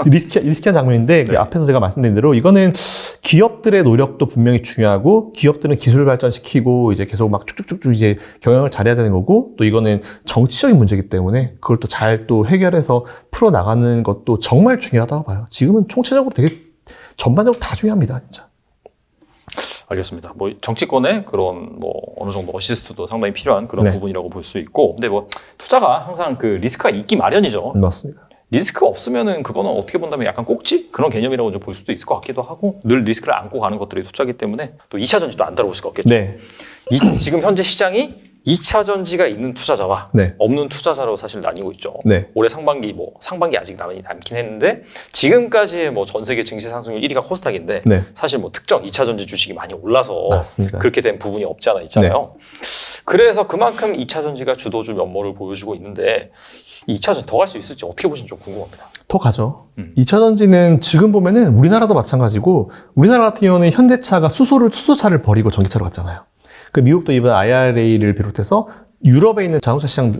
리스키한 장면인데 그 앞에서 제가 말씀드린 대로 이거는 기업들의 노력도 분명히 중요하고 기업들은 기술 발전시키고 이제 계속 막 쭉쭉쭉 이제 경영을 잘해야 되는 거고 또 이거는 정치적인 문제이기 때문에 그걸 또 잘 또 해결해서 풀어 나가는 것도 정말 중요하다고 봐요. 지금은 총체적으로 되게 전반적으로 다 중요합니다, 진짜. 알겠습니다. 뭐 정치권의 그런 뭐 어느 정도 어시스트도 상당히 필요한 그런 부분이라고 볼 수 있고, 근데 뭐 투자가 항상 그 리스크가 있기 마련이죠. 맞습니다. 리스크가 없으면은 그거는 어떻게 본다면 약간 꼭지 그런 개념이라고 좀 볼 수도 있을 것 같기도 하고, 늘 리스크를 안고 가는 것들이 투자이기 때문에 또 2차 전지도 안 다뤄볼 수가 없겠죠. 네. 지금 현재 시장이 2차 전지가 있는 투자자와 없는 투자자로 사실 나뉘고 있죠. 올해 상반기 상반기 아직 남긴 했는데 지금까지의 뭐 전 세계 증시 상승률 1위가 코스닥인데 사실 뭐 특정 2차 전지 주식이 많이 올라서 맞습니다. 그렇게 된 부분이 없지 않아 있잖아요. 그래서 그만큼 2차 전지가 주도주 면모를 보여주고 있는데 2차 전지 더 갈 수 있을지 어떻게 보시는지 좀 궁금합니다. 더 가죠. 2차 전지는 지금 보면은 우리나라도 마찬가지고 우리나라 같은 경우는 현대차가 수소차를 버리고 전기차로 갔잖아요. 그 미국도 이번 IRA를 비롯해서 유럽에 있는 자동차 시장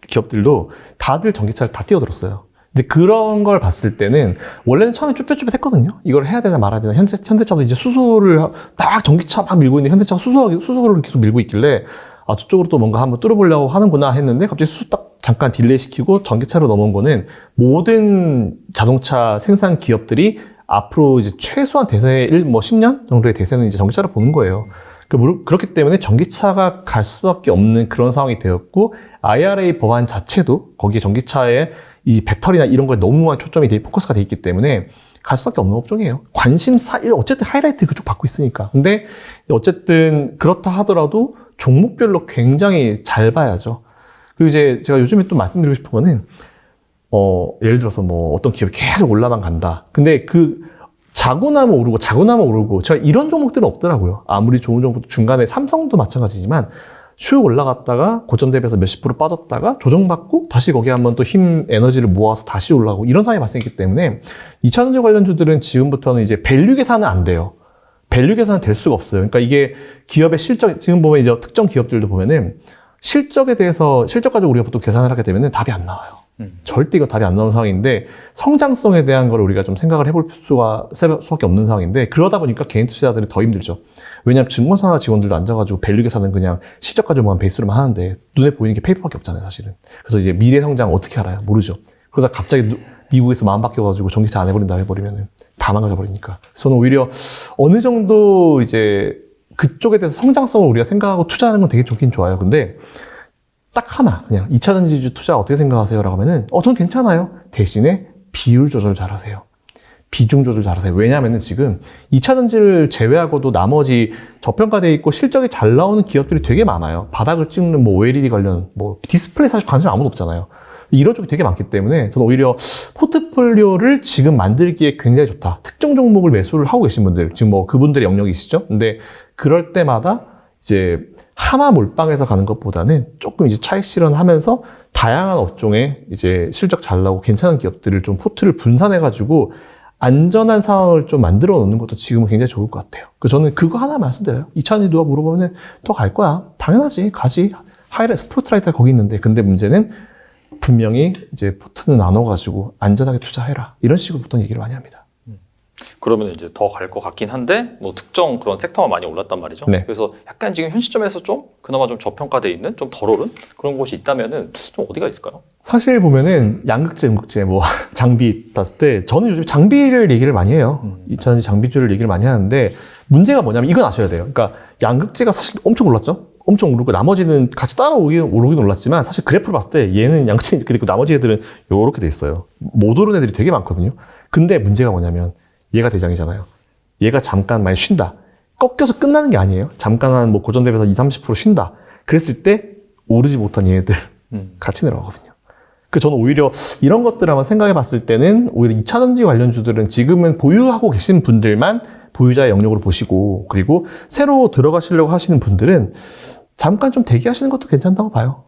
기업들도 다들 전기차를 다 뛰어들었어요. 근데 그런 걸 봤을 때는 원래는 처음에 쭈뼛쭈뼛했거든요. 이걸 해야 되나 말아야 되나. 현대차도 이제 수소를 막 전기차 막 밀고 있는데 현대차가 수소를 계속 밀고 있길래 아 저쪽으로 또 뭔가 한번 뚫어보려고 하는구나 했는데 갑자기 수소 딱 잠깐 딜레이 시키고 전기차로 넘어온 거는 모든 자동차 생산 기업들이 앞으로 이제 최소한 대세 10년 정도의 대세는 이제 전기차로 보는 거예요. 그렇기 때문에 전기차가 갈 수밖에 없는 그런 상황이 되었고 IRA 법안 자체도 거기에 전기차에 이 배터리나 이런 거에 너무한 초점이 포커스가 돼 있기 때문에 갈 수밖에 없는 업종이에요. 관심사 어쨌든 하이라이트 그쪽 받고 있으니까. 근데 어쨌든 그렇다 하더라도 종목별로 굉장히 잘 봐야죠. 그리고 이제 제가 요즘에 또 말씀드리고 싶은 거는 예를 들어서 뭐 어떤 기업이 계속 올라만 간다. 근데 자고 나면 오르고 제가 이런 종목들은 없더라고요. 아무리 좋은 종목도 중간에 삼성도 마찬가지지만 쭉 올라갔다가 고점 대비해서 몇십 프로 빠졌다가 조정받고 다시 거기에 한번 또 에너지를 모아서 다시 올라가고 이런 상황이 발생했기 때문에 2차전지 관련주들은 지금부터는 이제 밸류 계산은 안 돼요. 밸류 계산은 될 수가 없어요. 그러니까 이게 기업의 실적, 지금 보면 이제 특정 기업들도 보면은 실적 가지고 우리가 보통 계산을 하게 되면은 답이 안 나와요. 절대 이건 답이 안 나오는 상황인데 성장성에 대한 걸 우리가 좀 생각을 해볼 수밖에 없는 상황인데 그러다 보니까 개인 투자자들이 더 힘들죠. 왜냐하면 증권사 직원들도 앉아가지고 밸류 계산은 그냥 실적 가지고만 베이스로만 하는데 눈에 보이는 게 페이퍼밖에 없잖아요, 사실은. 그래서 이제 미래 성장 어떻게 알아요? 모르죠. 그러다 갑자기 미국에서 마음 바뀌어가지고 전기차 안 해버리면은 다 망가져 버리니까. 저는 오히려 어느 정도 이제 그쪽에 대해서 성장성을 우리가 생각하고 투자하는 건 되게 좋긴 좋아요. 근데 딱 하나, 그냥 2차 전지주 투자 어떻게 생각하세요? 라고 하면은, 저는 괜찮아요. 대신에 비율 조절 잘 하세요. 비중 조절 잘 하세요. 왜냐하면은 지금 2차 전지를 제외하고도 나머지 저평가되어 있고 실적이 잘 나오는 기업들이 되게 많아요. 바닥을 찍는 뭐 OLED 관련, 뭐 디스플레이 사실 관심 아무도 없잖아요. 이런 쪽이 되게 많기 때문에 저는 오히려 포트폴리오를 지금 만들기에 굉장히 좋다. 특정 종목을 매수를 하고 계신 분들, 지금 뭐 그분들의 영역이시죠? 근데 그럴 때마다 이제 하나 몰빵해서 가는 것보다는 조금 이제 차익 실현하면서 다양한 업종에 이제 실적 잘 나오고 괜찮은 기업들을 좀 포트를 분산해가지고 안전한 상황을 좀 만들어 놓는 것도 지금은 굉장히 좋을 것 같아요. 그래서 저는 그거 하나 말씀드려요. 2차전지 누가 물어보면 더 갈 거야. 당연하지. 가지. 스포트라이트가 거기 있는데. 근데 문제는 분명히 이제 포트는 나눠가지고 안전하게 투자해라. 이런 식으로 보통 얘기를 많이 합니다. 그러면 이제 더 갈 것 같긴 한데 뭐 특정 그런 섹터만 많이 올랐단 말이죠. 그래서 약간 지금 현 시점에서 좀 그나마 좀 저평가돼 있는 좀 덜 오른 그런 곳이 있다면은 좀 어디가 있을까요? 사실 보면은 양극재, 음극재, 뭐 장비 봤을 때 저는 요즘 장비를 얘기를 많이 해요. 2차전지 장비주를 얘기를 많이 하는데 문제가 뭐냐면 이건 아셔야 돼요. 그러니까 양극재가 사실 엄청 올랐죠. 엄청 오르고 나머지는 같이 오르긴 올랐지만 사실 그래프를 봤을 때 얘는 양극재 이렇게 되고 나머지 애들은 이렇게 돼 있어요. 못 오른 애들이 되게 많거든요. 근데 문제가 뭐냐면 얘가 대장이잖아요. 얘가 잠깐 많이 쉰다. 꺾여서 끝나는 게 아니에요. 잠깐 한 뭐 고점 대비해서 20-30% 쉰다. 그랬을 때 오르지 못한 얘네들 같이 내려가거든요. 그래서 저는 오히려 이런 것들을 한번 생각해 봤을 때는 오히려 2차전지 관련주들은 지금은 보유하고 계신 분들만 보유자의 영역으로 보시고 그리고 새로 들어가시려고 하시는 분들은 잠깐 좀 대기하시는 것도 괜찮다고 봐요.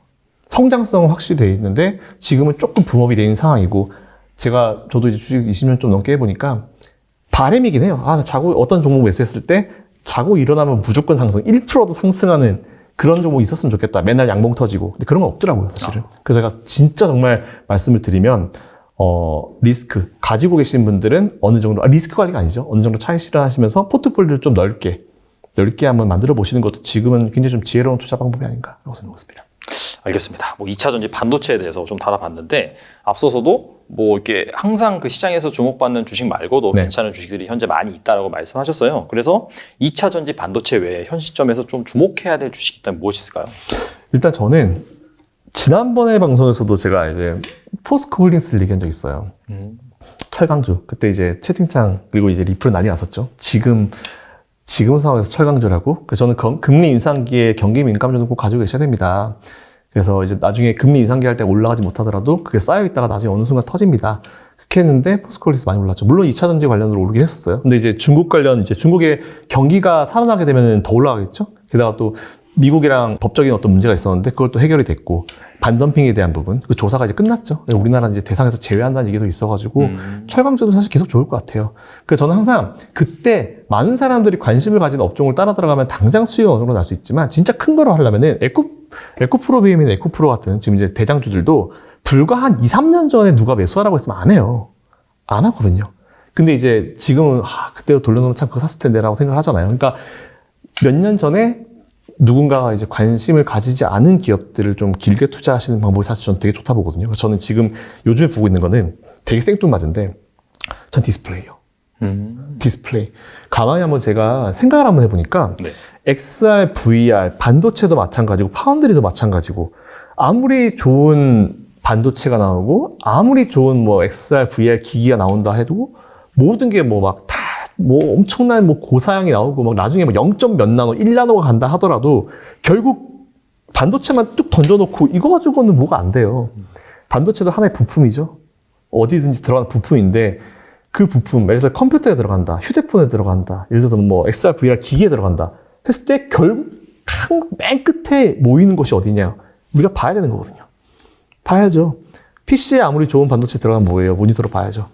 성장성은 확실히 돼 있는데 지금은 조금 붐업이 돼 있는 상황이고 저도 이제 주식 20년 좀 넘게 해보니까 바람이긴 해요. 나 자고 어떤 종목 매수했을 때 자고 일어나면 무조건 상승, 1%도 상승하는 그런 종목이 있었으면 좋겠다. 맨날 양봉 터지고. 근데 그런 건 없더라고요, 사실은. 그래서 제가 진짜 정말 말씀을 드리면, 리스크 가지고 계신 분들은 어느 정도, 리스크 관리가 아니죠. 어느 정도 차익 실현하시면서 포트폴리오를 좀 넓게 한번 만들어 보시는 것도 지금은 굉장히 좀 지혜로운 투자 방법이 아닌가라고 생각했습니다. 알겠습니다. 뭐 2차 전지 반도체에 대해서 좀 다뤄봤는데 앞서서도 뭐 이렇게 항상 그 시장에서 주목받는 주식 말고도 네. 괜찮은 주식들이 현재 많이 있다라고 말씀하셨어요. 그래서 2차 전지 반도체 외에 현 시점에서 좀 주목해야 될 주식이 있다면 무엇이 있을까요? 일단 저는 지난번에 방송에서도 제가 이제 포스코 홀딩스를 얘기한 적 있어요. 철강주. 그때 이제 채팅창 그리고 이제 리플 난리 났었죠. 지금 상황에서 철강주라고. 그래서 저는 금리 인상기에 경기 민감주는 꼭 가지고 계셔야 됩니다. 그래서 이제 나중에 금리 인상기 할 때 올라가지 못하더라도 그게 쌓여있다가 나중에 어느 순간 터집니다. 그렇게 했는데 포스코 홀딩스 많이 올랐죠. 물론 2차 전지 관련으로 오르긴 했었어요. 근데 이제 중국 관련, 이제 중국의 경기가 살아나게 되면 더 올라가겠죠? 게다가 또 미국이랑 법적인 어떤 문제가 있었는데 그것도 해결이 됐고, 반덤핑에 대한 부분, 그 조사가 이제 끝났죠. 우리나라 이제 대상에서 제외한다는 얘기도 있어가지고 철강주도 사실 계속 좋을 것 같아요. 그래서 저는 항상 그때 많은 사람들이 관심을 가진 업종을 따라 들어가면 당장 수익이 어느 정도 날 수 있지만 진짜 큰 거로 하려면은 에코프로비엠이나 에코프로 같은 지금 이제 대장주들도 불과 한 2, 3년 전에 누가 매수하라고 했으면 안 해요. 안 하거든요. 근데 이제 지금은 그때도 돌려놓으면 참 그거 샀을 텐데라고 생각을 하잖아요. 그러니까 몇 년 전에 누군가가 이제 관심을 가지지 않은 기업들을 좀 길게 투자하시는 방법이 사실 저는 되게 좋다 보거든요. 그래서 저는 지금 요즘에 보고 있는 거는 되게 생뚱맞은데, 전 디스플레이요. 디스플레이. 가만히 한번 제가 생각을 한번 해보니까, 네. XR, VR, 반도체도 마찬가지고, 파운드리도 마찬가지고, 아무리 좋은 반도체가 나오고, 아무리 좋은 뭐 XR, VR 기기가 나온다 해도, 모든 게 뭐 막 다 뭐 엄청난 뭐 고사양이 나오고 막 나중에 뭐 0. 몇 나노, 1나노가 간다 하더라도 결국 반도체만 뚝 던져놓고 이거 가지고는 뭐가 안 돼요. 반도체도 하나의 부품이죠. 어디든지 들어가는 부품인데 그 부품, 예를 들어서 컴퓨터에 들어간다, 휴대폰에 들어간다, 예를 들어서 뭐 XR, VR 기기에 들어간다 했을 때 결국 맨 끝에 모이는 것이 어디냐? 우리가 봐야 되는 거거든요. 봐야죠. PC에 아무리 좋은 반도체 들어가면 뭐예요? 모니터로 봐야죠.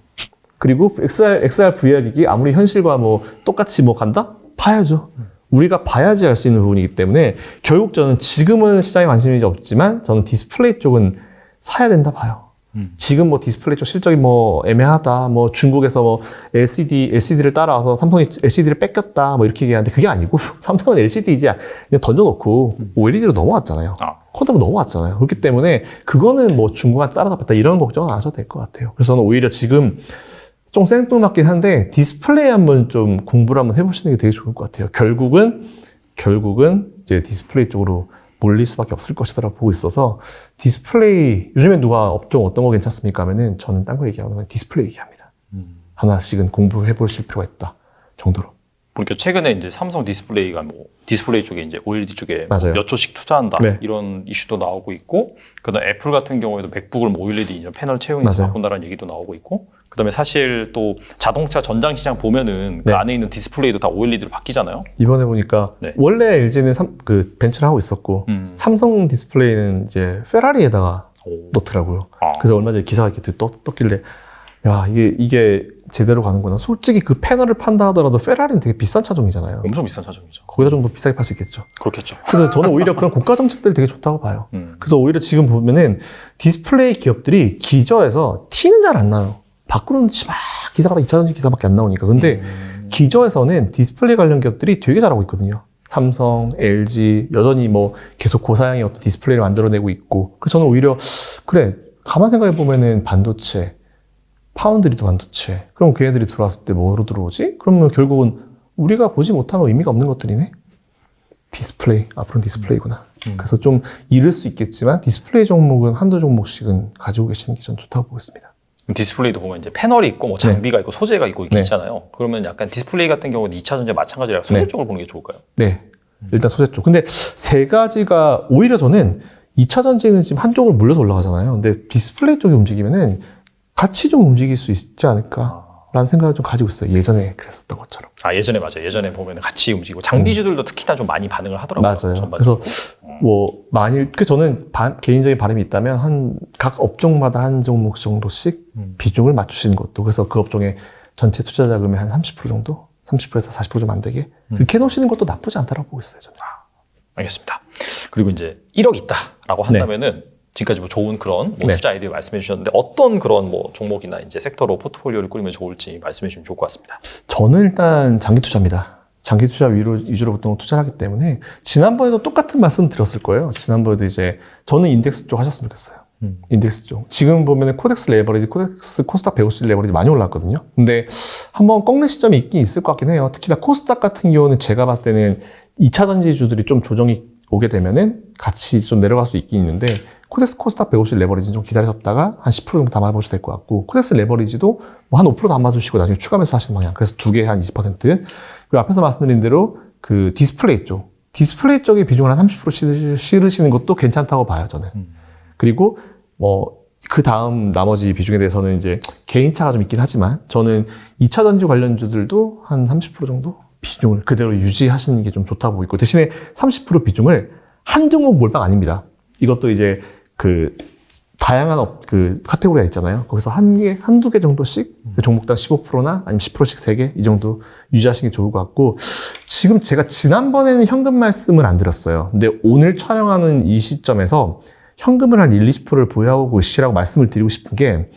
그리고 XR, VR 기기 아무리 현실과 뭐 똑같이 뭐 간다? 봐야죠. 우리가 봐야지 알 수 있는 부분이기 때문에 결국 저는 지금은 시장에 관심이 없지만 저는 디스플레이 쪽은 사야 된다 봐요. 지금 뭐 디스플레이 쪽 실적이 뭐 애매하다, 뭐 중국에서 뭐 LCD를 따라와서 삼성이 LCD를 뺏겼다, 뭐 이렇게 얘기하는데 그게 아니고 삼성은 LCD 이제 그냥 던져놓고 OLED로 넘어왔잖아요. 쿼드로 넘어왔잖아요. 그렇기 때문에 그거는 뭐 중국한테 따라잡혔다 이런 걱정은 안 하셔도 될 것 같아요. 그래서 저는 오히려 지금 좀 생뚱맞긴 한데 디스플레이 한번 좀 공부를 한번 해보시는 게 되게 좋을 것 같아요. 결국은 이제 디스플레이 쪽으로 몰릴 수밖에 없을 것이다라고 보고 있어서 디스플레이, 요즘에 누가 업종 어떤 거 괜찮습니까 하면은 저는 딴 거 얘기하는 건 디스플레이 얘기합니다. 하나씩은 공부해 보실 필요가 있다 정도로. 그러니까 최근에 이제 삼성 디스플레이가 뭐 디스플레이 쪽에 이제 OLED 쪽에 맞아요. 몇 조씩 투자한다, 네. 이런 이슈도 나오고 있고, 그다음에 애플 같은 경우에도 맥북을 뭐 OLED 이런 패널 채용해서 바꾼다라는 얘기도 나오고 있고, 그다음에 사실 또 자동차 전장 시장 보면은 그 네. 안에 있는 디스플레이도 다 OLED로 바뀌잖아요. 이번에 보니까 네. 원래 LG는 그 벤츠를 하고 있었고 삼성 디스플레이는 이제 페라리에다가 넣더라고요. 그래서 얼마 전에 기사가 이렇게 떴길래 야, 이게 제대로 가는구나. 솔직히 그 패널을 판다 하더라도 페라리는 되게 비싼 차종이잖아요. 엄청 비싼 차종이죠. 거기다 좀 더 비싸게 팔 수 있겠죠. 그렇겠죠. 그래서 저는 오히려 그런 고가 정책들이 되게 좋다고 봐요. 그래서 오히려 지금 보면은 디스플레이 기업들이 기저에서 티는 잘 안 나요. 밖으로는 막 기사가 다 2차 전지 기사밖에 안 나오니까. 근데 기저에서는 디스플레이 관련 기업들이 되게 잘하고 있거든요. 삼성, LG 여전히 뭐 계속 고사양의 어떤 디스플레이를 만들어내고 있고. 그래서 저는 오히려 그래, 가만 생각해 보면은 반도체, 파운드리도 반도체. 그럼 걔네들이 들어왔을 때 뭐로 들어오지? 그러면 결국은 우리가 보지 못하는 의미가 없는 것들이네? 디스플레이, 앞으로는 디스플레이구나. 그래서 좀 잃을 수 있겠지만 디스플레이 종목은 한두 종목씩은 가지고 계시는 게 전 좋다고 보고 있습니다. 디스플레이도 보면 이제 패널이 있고 뭐 장비가 있고 소재가 있고 이렇게 있잖아요. 그러면 약간 디스플레이 같은 경우는 2차 전지 마찬가지라 소재 쪽을 보는 게 좋을까요? 네. 일단 소재 쪽. 근데 세 가지가 오히려 저는 2차 전지는 지금 한쪽으로 몰려서 올라가잖아요. 근데 디스플레이 쪽이 움직이면은 같이 좀 움직일 수 있지 않을까라는 생각을 좀 가지고 있어요. 예전에 그랬었던 것처럼. 예전에 맞아요. 예전에 보면 같이 움직이고 장비주들도 특히나 좀 많이 반응을 하더라고요. 맞아요. 그래서 뭐 만일 저는 개인적인 바람이 있다면 각 업종마다 한 종목 정도씩 비중을 맞추시는 것도, 그래서 그 업종에 전체 투자 자금의 한 30% 정도? 30%에서 40% 좀 안 되게? 그렇게 해놓으시는 것도 나쁘지 않다고 보고 있어요, 저는. 알겠습니다. 그리고 이제 1억 있다라고 한다면은 지금까지 뭐 좋은 그런 뭐 네. 투자 아이디어 말씀해 주셨는데 어떤 그런 뭐 종목이나 이제 섹터로 포트폴리오를 꾸리면 좋을지 말씀해 주시면 좋을 것 같습니다. 저는 일단 장기 투자입니다. 장기 투자 위주로 보통 투자를 하기 때문에 지난번에도 똑같은 말씀 드렸을 거예요. 지난번에도 이제 저는 인덱스 쪽 하셨으면 좋겠어요. 인덱스 쪽. 지금 보면은 코덱스 레버리지, 코덱스 코스닥 150 레버리지 많이 올랐거든요. 근데 한번 꺾는 시점이 있긴 있을 것 같긴 해요. 특히나 코스닥 같은 경우는 제가 봤을 때는 2차 전지주들이 좀 조정이 오게 되면은 같이 좀 내려갈 수 있긴 있는데 코덱스 코스닥 150 레버리지는 좀 기다리셨다가 한 10% 정도 담아보셔도 될 것 같고 코덱스 레버리지도 뭐 한 5% 담아주시고 나중에 추가 매수하시는 방향. 그래서 두 개 한 20%. 그리고 앞에서 말씀드린 대로 그 디스플레이 쪽의 비중을 한 30% 실으시는 것도 괜찮다고 봐요, 저는. 그리고 뭐 그 다음 나머지 비중에 대해서는 이제 개인차가 좀 있긴 하지만 저는 2차 전지 관련주들도 한 30% 정도 비중을 그대로 유지하시는 게 좀 좋다고 보고 있고 대신에 30% 비중을 한 종목 몰빵 아닙니다. 이것도 이제 그 다양한 그 카테고리가 있잖아요. 거기서 한두 개 정도씩 종목당 15%나 아니면 10%씩 3개 이 정도 유지하시는 게 좋을 것 같고 지금 제가 지난번에는 현금 말씀을 안 드렸어요. 근데 오늘 촬영하는 이 시점에서 현금을 한 1, 20%를 보유하고 계시라고 말씀을 드리고 싶은 게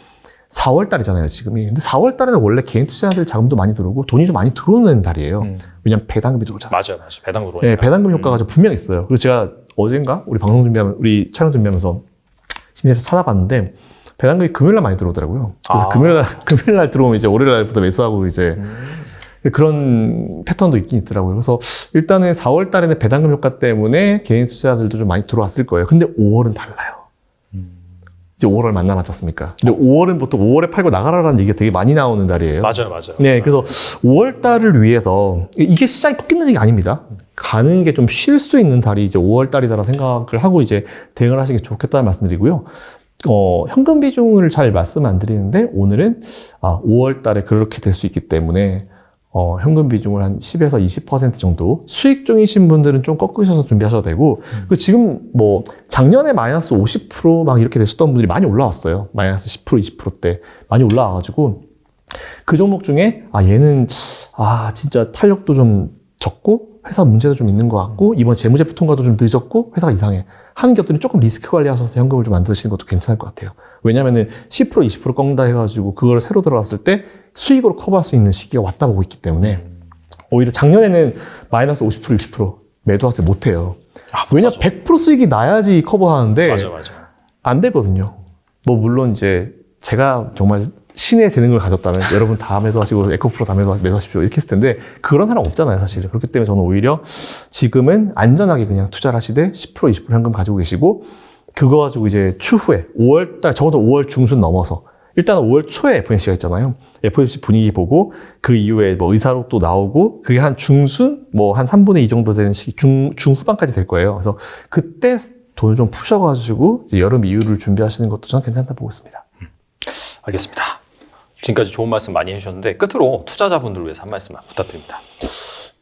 4월 달이잖아요, 지금이. 근데 4월 달에는 원래 개인 투자자들 자금도 많이 들어오고 돈이 좀 많이 들어오는 달이에요. 왜냐면 배당금이 들어오잖아요. 맞아요. 배당 들어오니까. 네, 배당금 효과가 좀 분명히 있어요. 그리고 제가 어젠가 우리 우리 촬영 준비하면서 심리에서 찾아봤는데 배당금이 금요일날 많이 들어오더라고요. 그래서 금요일날 들어오면 이제 월요일날부터 매수하고 이제 그런 패턴도 있긴 있더라고요. 그래서 일단은 4월 달에는 배당금 효과 때문에 개인 투자자들도 좀 많이 들어왔을 거예요. 근데 5월은 달라요. 이제 5월 얼마 안 남았지 않습니까? 근데 5월은 보통 5월에 팔고 나가라라는 얘기가 되게 많이 나오는 달이에요. 맞아요. 네, 그래서 5월 달을 위해서 이게 시장이 꺾이는 게 아닙니다. 가는 게 좀 쉴 수 있는 달이 이제 5월 달이다라고 생각을 하고 이제 대응을 하시는 게 좋겠다는 말씀드리고요. 현금 비중을 잘 말씀 안 드리는데 오늘은 5월 달에 그렇게 될 수 있기 때문에 현금 비중을 한 10에서 20% 정도 수익 중이신 분들은 좀 꺾으셔서 준비하셔도 되고 그리고 지금 뭐 작년에 마이너스 50% 이렇게 되셨던 분들이 많이 올라왔어요. 마이너스 10%, 20%대 많이 올라와가지고 그 종목 중에 얘는 진짜 탄력도 좀 적고 회사 문제도 좀 있는 것 같고 이번 재무제표 통과도 좀 늦었고 회사가 이상해 하는 것들은 조금 리스크 관리하셔서 현금을 좀 만드시는 것도 괜찮을 것 같아요. 왜냐면은 10%, 20% 꺾는다 해가지고 그걸 새로 들어갔을 때 수익으로 커버할 수 있는 시기가 왔다 보고 있기 때문에 오히려 작년에는 마이너스 50%, 60% 매도하지 못해요. 왜냐면 100% 수익이 나야지 커버하는데 맞아. 안 되거든요. 뭐 물론 이제 제가 정말 신의 재능을 가졌다면 여러분 다 매도하시고 에코프로 다 매도하십시오 이렇게 했을 텐데 그런 사람 없잖아요, 사실. 그렇기 때문에 저는 오히려 지금은 안전하게 그냥 투자를 하시되 10%, 20% 현금 가지고 계시고 그거 가지고 이제 추후에 5월달 적어도 5월 중순 넘어서 일단 5월 초에 FOMC가 있잖아요. FOMC 분위기 보고 그 이후에 뭐 의사록도 나오고 그게 한 중순 뭐 한 3분의 2 정도 되는 시기 중후반까지 될 거예요. 그래서 그때 돈을 좀 푸셔가지고 이제 여름 이후를 준비하시는 것도 저는 괜찮다 보고 있습니다. 알겠습니다. 지금까지 좋은 말씀 많이 해주셨는데 끝으로 투자자분들을 위해서 한 말씀만 부탁드립니다.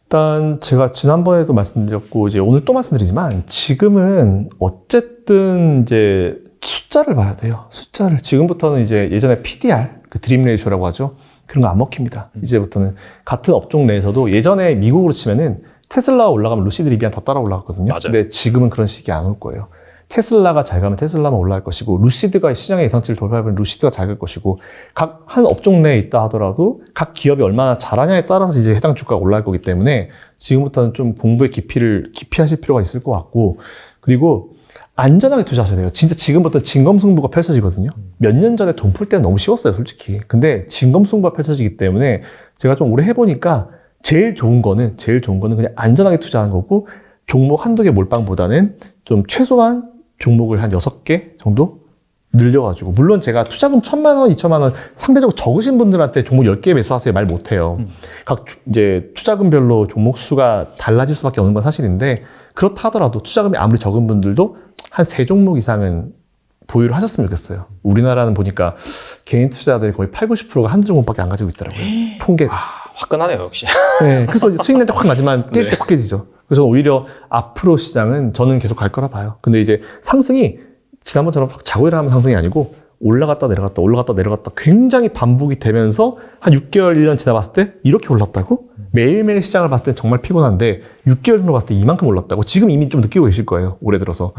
일단 제가 지난번에도 말씀드렸고 이제 오늘 또 말씀드리지만 지금은 어쨌든 이제 숫자를 봐야 돼요. 숫자를. 지금부터는 이제 예전에 PDR, 그 드림 레이쇼라고 하죠. 그런 거 안 먹힙니다. 이제부터는 같은 업종 내에서도 예전에 미국으로 치면은 테슬라가 올라가면 루시드 리비안 더 따라 올라갔거든요. 맞아요. 근데 지금은 그런 식이 안 올 거예요. 테슬라가 잘 가면 테슬라만 올라갈 것이고 루시드가 시장의 예상치를 돌파하면 루시드가 잘 갈 것이고 각 한 업종 내에 있다 하더라도 각 기업이 얼마나 잘하냐에 따라서 이제 해당 주가가 올라갈 거기 때문에 지금부터는 좀 공부의 깊이하실 필요가 있을 것 같고 그리고 안전하게 투자하셔야 돼요. 진짜 지금부터 진검승부가 펼쳐지거든요. 몇 년 전에 돈 풀 때는 너무 쉬웠어요, 솔직히. 근데 진검승부가 펼쳐지기 때문에 제가 좀 오래 해보니까 제일 좋은 거는 그냥 안전하게 투자하는 거고 종목 한두 개 몰빵보다는 좀 최소한 종목을 한 6개 정도 늘려가지고 물론 제가 투자금 1,000만 원, 2,000만 원 상대적으로 적으신 분들한테 종목 10개 매수하세요 말 못해요. 각 이제 투자금별로 종목 수가 달라질 수밖에 없는 건 사실인데 그렇다 하더라도 투자금이 아무리 적은 분들도 한 3종목 이상은 보유를 하셨으면 좋겠어요. 우리나라는 보니까 개인 투자자들이 거의 80~90%가 한두 종목밖에 안 가지고 있더라고요. 통계가. 화끈하네요, 역시. 네, 그래서 수익 날 때 확 나지만 뛸 때 네. 확 깨지죠. 그래서 오히려 앞으로 시장은 저는 계속 갈 거라 봐요. 근데 이제 상승이 지난번처럼 확 자고 일어나면 상승이 아니고 올라갔다 내려갔다 올라갔다 내려갔다 굉장히 반복이 되면서 한 6개월, 1년 지나봤을 때 이렇게 올랐다고? 매일매일 시장을 봤을 때 정말 피곤한데 6개월 정도 봤을 때 이만큼 올랐다고? 지금 이미 좀 느끼고 계실 거예요. 올해 들어서.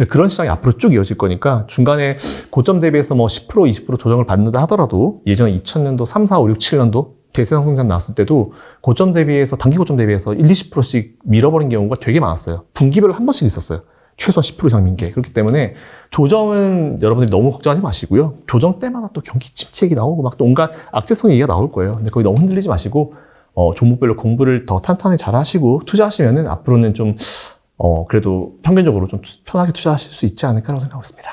그런 시장이 앞으로 쭉 이어질 거니까 중간에 고점 대비해서 뭐 10%, 20% 조정을 받는다 하더라도 예전에 2000년도 3, 4, 5, 6, 7년도 대세상 성장 나왔을 때도 고점 대비해서 단기 고점 대비해서 1, 20%씩 밀어버린 경우가 되게 많았어요. 분기별로 한 번씩 있었어요. 최소한 10% 이상 민게. 그렇기 때문에 조정은 여러분들이 너무 걱정하지 마시고요. 조정 때마다 또 경기 침체기 나오고 막 또 온갖 악재성 얘기가 나올 거예요. 근데 거기 너무 흔들리지 마시고 종목별로 공부를 더 탄탄히 잘 하시고 투자하시면은 앞으로는 좀 그래도 평균적으로 좀 편하게 투자하실 수 있지 않을까라고 생각하고 있습니다.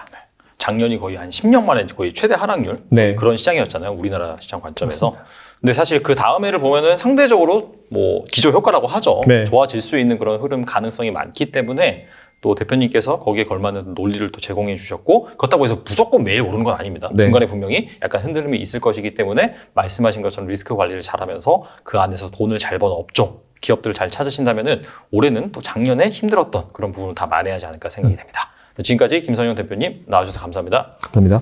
작년이 거의 한 10년 만에 거의 최대 하락률 네. 그런 시장이었잖아요. 우리나라 시장 관점에서. 근데 사실 그 다음 해를 보면은 상대적으로 뭐 기저 효과라고 하죠. 네. 좋아질 수 있는 그런 흐름 가능성이 많기 때문에 또 대표님께서 거기에 걸맞는 논리를 또 제공해 주셨고 그렇다고 해서 무조건 매일 오르는 건 아닙니다. 네. 중간에 분명히 약간 흔들림이 있을 것이기 때문에 말씀하신 것처럼 리스크 관리를 잘하면서 그 안에서 돈을 잘 버는 업종, 기업들을 잘 찾으신다면은 올해는 또 작년에 힘들었던 그런 부분을 다 만회하지 않을까 생각이 됩니다. 지금까지 김선영 대표님 나와주셔서 감사합니다. 감사합니다.